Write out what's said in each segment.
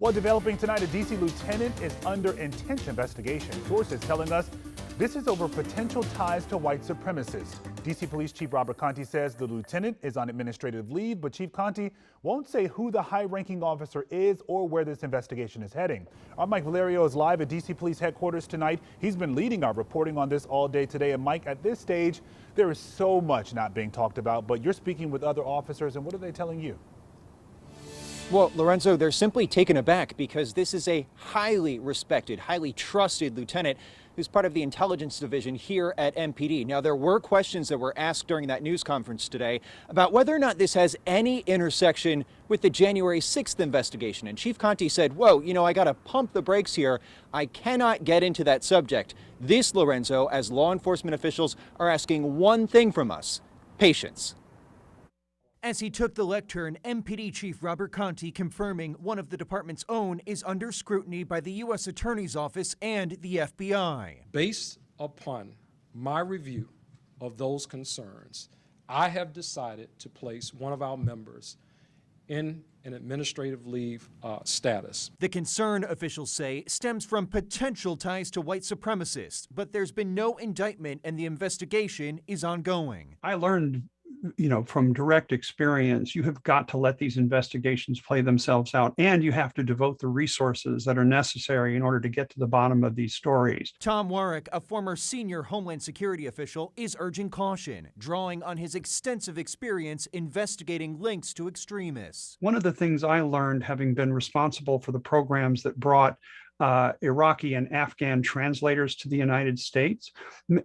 Well, developing tonight, a D.C. lieutenant is under intense investigation. Sources telling us this is over potential ties to white supremacists. D.C. Police Chief Robert Contee says the lieutenant is on administrative leave, but Chief Contee won't say who the high-ranking officer is or where this investigation is heading. Our Mike Valerio is live at D.C. Police headquarters tonight. He's been leading our reporting on this all day today. And Mike, at this stage, there is so much not being talked about, but you're speaking with other officers, and what are they telling you? Well, Lorenzo, they're simply taken aback because this is a highly respected, highly trusted lieutenant who's part of the intelligence division here at MPD. Now, there were questions that were asked during that news conference today about whether or not this has any intersection with the January 6th investigation. And Chief Contee said, whoa, I got to pump the brakes here. I cannot get into that subject. This, Lorenzo, as law enforcement officials are asking one thing from us: patience. As he took the lectern, MPD Chief Robert Contee confirming one of the department's own is under scrutiny by the U.S. Attorney's Office and the FBI. Based upon my review of those concerns, I have decided to place one of our members in an administrative leave status. The concern, officials say, stems from potential ties to white supremacists, but there's been no indictment and the investigation is ongoing. I learned from direct experience, you have got to let these investigations play themselves out, and you have to devote the resources that are necessary in order to get to the bottom of these stories. Tom Warwick, a former senior Homeland Security official, is urging caution, drawing on his extensive experience investigating links to extremists. One of the things I learned, having been responsible for the programs that brought Iraqi and Afghan translators to the United States,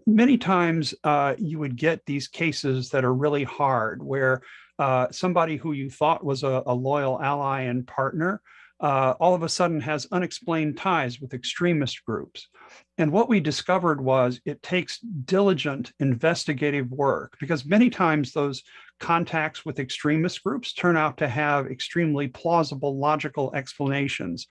many times you would get these cases that are really hard, where somebody who you thought was a loyal ally and partner all of a sudden has unexplained ties with extremist groups. And what we discovered was it takes diligent investigative work, because many times those contacts with extremist groups turn out to have extremely plausible, logical explanations.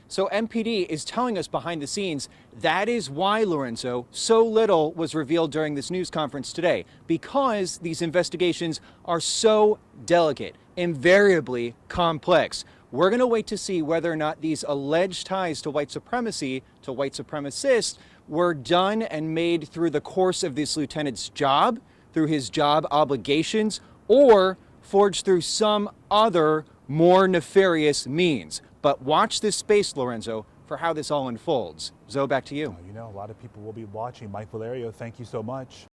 So MPD is telling us behind the scenes that is why, Lorenzo, so little was revealed during this news conference today, because these investigations are so delicate, invariably complex. We're going to wait to see whether or not these alleged ties to white supremacy, to white supremacists, were done and made through the course of this lieutenant's job, through his job obligations, or forged through some other more nefarious means. But watch this space, Lorenzo, for how this all unfolds. Zoe, back to you. A lot of people will be watching. Mike Valerio, thank you so much.